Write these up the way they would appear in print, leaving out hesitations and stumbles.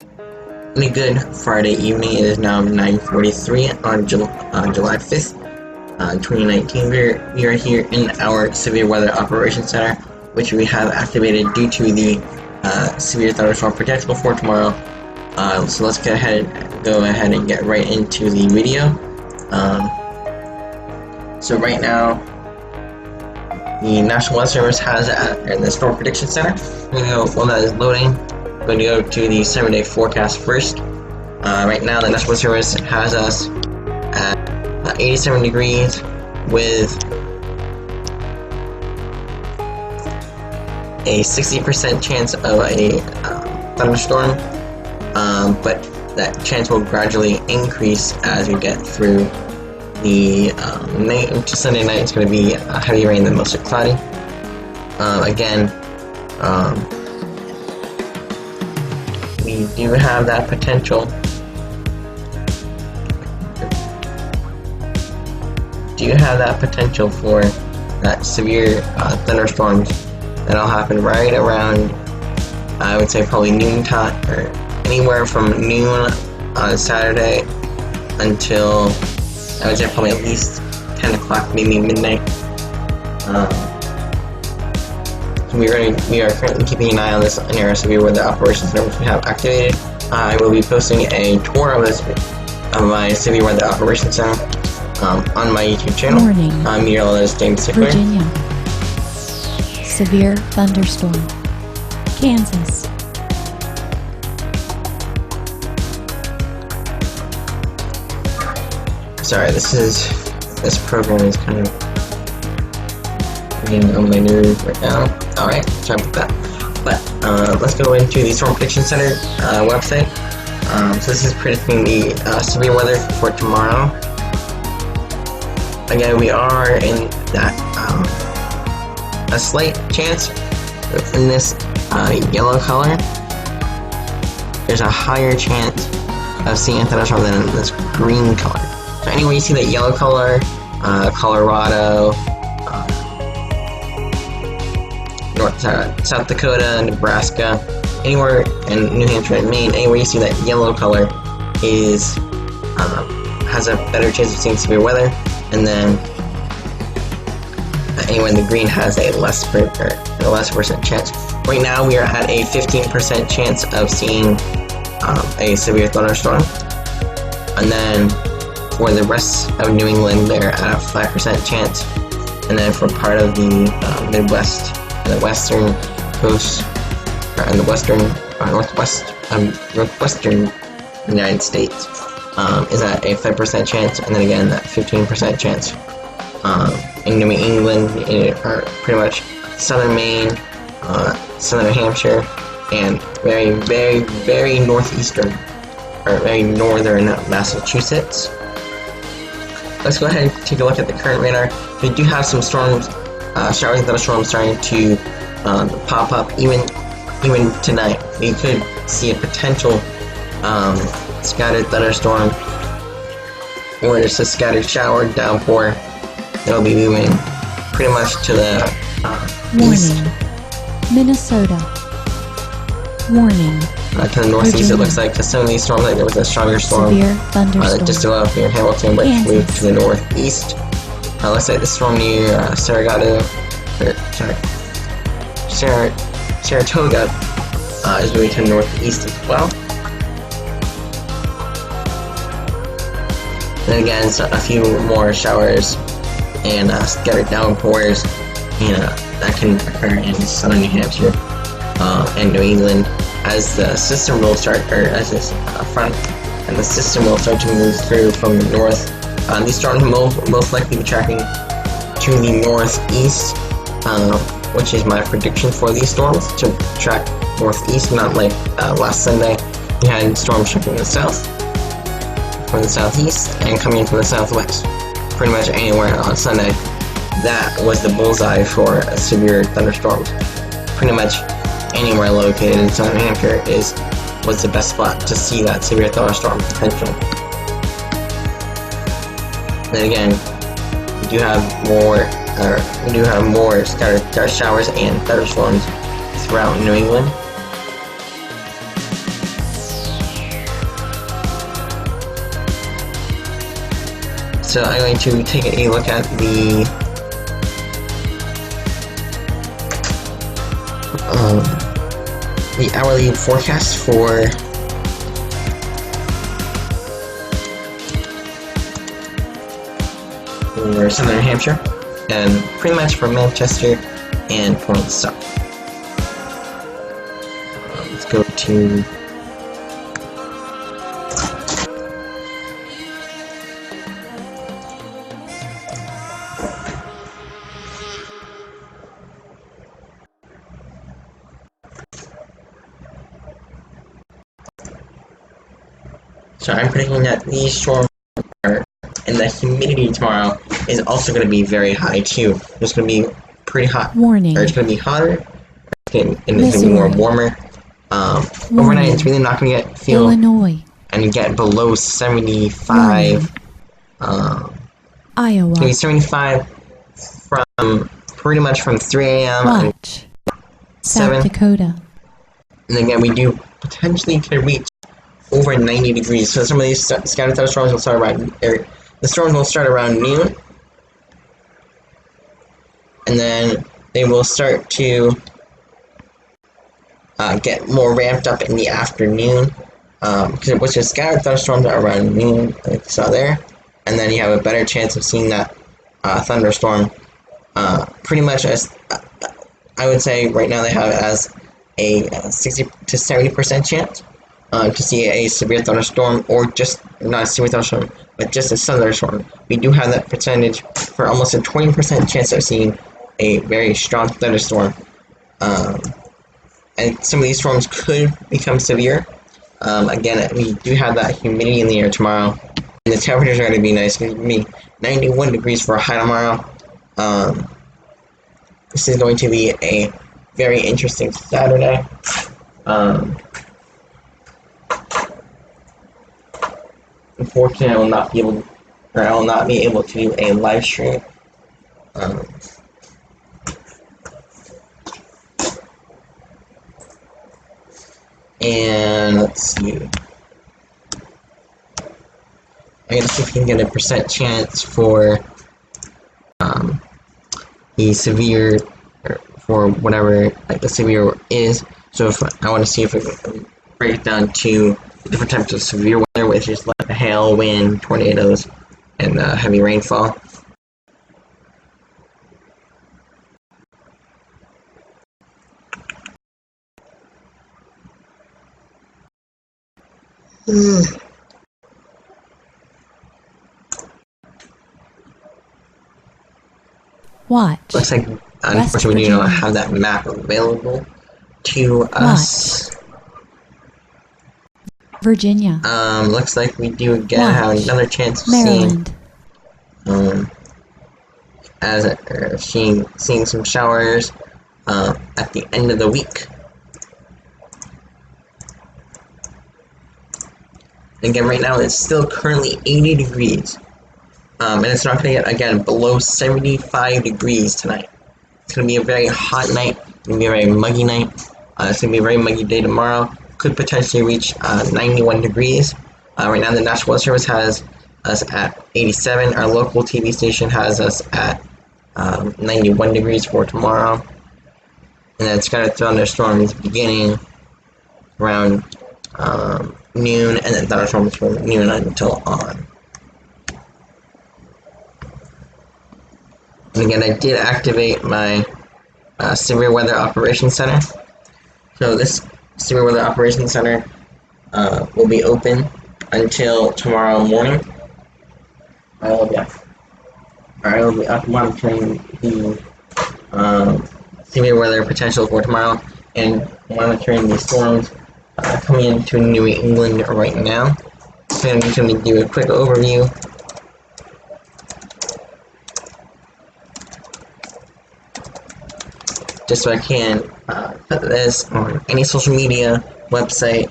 A good Friday evening. It is now 9:43 on July 5th, 2019. We are here in our Severe Weather Operations Center, which we have activated due to the severe thunderstorm projected for tomorrow. So let's go ahead and get right into the video. So right now, the National Weather Service has in the Storm Prediction Center. While that is loading, I'm going to go to the 7-day forecast first. Right now, the National Weather Service has us at 87 degrees with a 60% chance of a thunderstorm, but that chance will gradually increase as we get through the night. Into Sunday night, it's going to be heavy rain, then mostly cloudy. We do have that potential. For that severe thunderstorms that'll happen right around, I would say probably noon time, or anywhere from noon on Saturday until, I would say probably at least 10 o'clock, maybe midnight. We are currently keeping an eye on this in our Severe Weather Operations Center, which we have activated. I will be posting a tour of my Severe Weather Operations Center on my YouTube channel. Warning. I'm meteorologist James Sickler. Virginia. Severe thunderstorm. Kansas. Sorry, this program is kind of getting on my nerves right now. Alright, sorry about that. But let's go into the Storm Prediction Center website. So this is predicting the severe weather for tomorrow. Again, we are in that a slight chance in this yellow color. There's a higher chance of seeing a thunderstorm than in this green color. So anywhere you see that yellow color, Colorado, South Dakota, Nebraska, anywhere in New Hampshire and Maine, anywhere you see that yellow color has a better chance of seeing severe weather, and then anywhere in the green has a less percent chance. Right now we are at a 15% chance of seeing a severe thunderstorm, and then for the rest of New England they're at a 5% chance, and then for part of the Midwest, the western coast, and the northwestern United States is at a 5% chance, and then again that 15% chance. In New England, are pretty much southern Maine, southern New Hampshire, and very, very, very northeastern, or very northern Massachusetts. Let's go ahead and take a look at the current radar. We do have some storms, showers and thunderstorms starting to pop up even tonight. We could see a potential scattered thunderstorm, or just a scattered shower downpour that'll be moving pretty much to the east. Warning. Minnesota. Warning. To the northeast, Virginia. it looks like, because some of these storms, like there was a stronger storm Severe thunderstorm. just about near Hamilton, but Kansas. moved to the northeast. Looks like the storm near Saratoga is moving to the northeast as well. Then again, so a few more showers and scattered downpours, that can occur in southern New Hampshire and New England as the system will start, or as this front and the system will start to move through from the north. These storms will most likely be tracking to the northeast, which is my prediction for these storms, to track northeast, not like last Sunday. We had storms tracking the south, from the southeast, and coming in from the southwest. Pretty much anywhere on Sunday, that was the bullseye for severe thunderstorms. Pretty much anywhere located in southern New Hampshire was the best spot to see that severe thunderstorm potential. Then again, we do have more scattered showers and thunderstorms throughout New England. So I'm going to take a look at the hourly forecast for Southern New Hampshire, and pretty much for Manchester and Point South. Let's go to so I'm predicting that these storms are, and the humidity tomorrow is also going to be very high too. It's going to be pretty hot. Warning. Or it's going to be hotter, and it's going to be more warmer. Overnight, it's really not going to feel Illinois. and get below 75. Iowa. Maybe 75 from pretty much from 3 a.m. Watch. South 7. Dakota. And again, we do potentially could reach over 90 degrees. So some of these scattered thunderstorms will start around, the storms will start around noon, and then they will start to get more ramped up in the afternoon, which is scattered thunderstorms around noon, like you saw there, and then you have a better chance of seeing that thunderstorm pretty much as, I would say right now they have it as a 60 to 70% chance to see a severe thunderstorm, or just not a severe thunderstorm, but just a thunderstorm. We do have that percentage for almost a 20% chance of seeing a very strong thunderstorm. And some of these storms could become severe. Again, we do have that humidity in the air tomorrow, and the temperatures are going to be nice. It's going to be 91 degrees for a high tomorrow. This is going to be a very interesting Saturday. Unfortunately, I will not be able to do a live stream. And let's see. I gotta see if we can get a percent chance for the severe, for whatever like the severe is. So if I want to see if we can break it down to the different types of severe weather, which is like hail, wind, tornadoes, and heavy rainfall. Watch. Looks like, unfortunately, we do not have that map available to us. Virginia. Looks like we do again have another chance of Maryland. seeing some showers at the end of the week. Again, right now it's still currently 80 degrees. And it's not going to get, again, below 75 degrees tonight. It's going to be a very hot night. It's going to be a very muggy night. It's going to be a very muggy day tomorrow. Could potentially reach 91 degrees. Right now the National Weather Service has us at 87. Our local TV station has us at 91 degrees for tomorrow. And then scattered thunderstorms beginning around noon, and then thunderstorms from noon until on. And again, I did activate my Severe Weather Operations Center. So this Severe Weather Operations Center will be open until tomorrow morning. I will be up monitoring the severe weather potential for tomorrow and monitoring the storms coming into New England right now. So I'm just going to do a quick overview. Just so I can put this on any social media, website,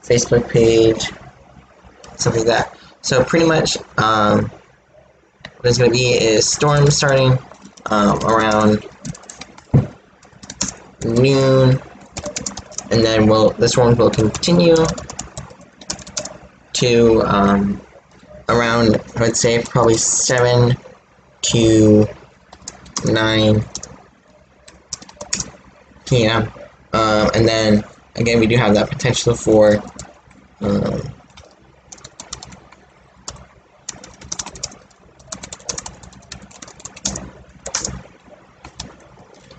Facebook page, stuff like that. So pretty much what it's going to be is storms starting around noon, and then the storms will continue to around, I would say, probably 7 to 9 p.m. And then, again, we do have that potential for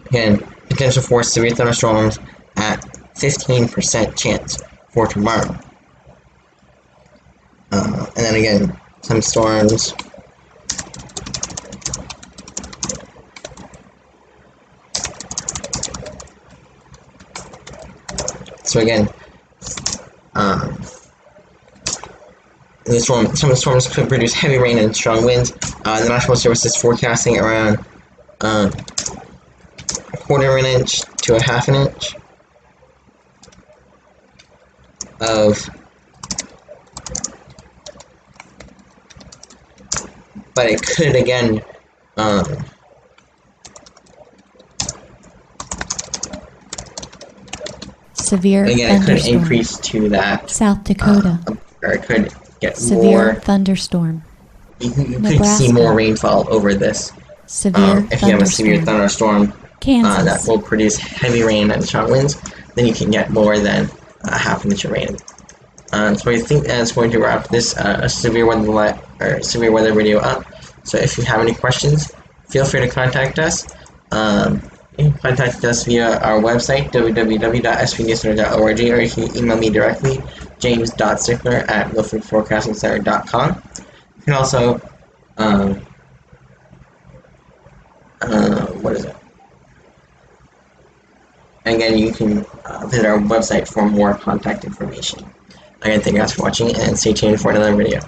again, potential for severe thunderstorms at 15% chance for tomorrow. And then again, some storms. So again, some of the storms could produce heavy rain and strong winds. The National Service is forecasting around a quarter of an inch to a half an inch of, but it could again Severe again, it could thunderstorm. increase to that, South Dakota. or it could get Severe more. thunderstorm. You could see Nebraska. more rainfall over this. Severe If you have a severe thunderstorm. thunderstorm that Kansas. will produce heavy rain and strong winds, then you can get more than half an inch of rain. So I think that's going to wrap this severe weather video up. So if you have any questions, feel free to contact us. You can contact us via our website, www.spnewscenter.org, or you can email me directly, james.stickler@wilfredforecastingcenter.com. You can also, what is it? Again, you can visit our website for more contact information. Again, thank you guys for watching, and stay tuned for another video.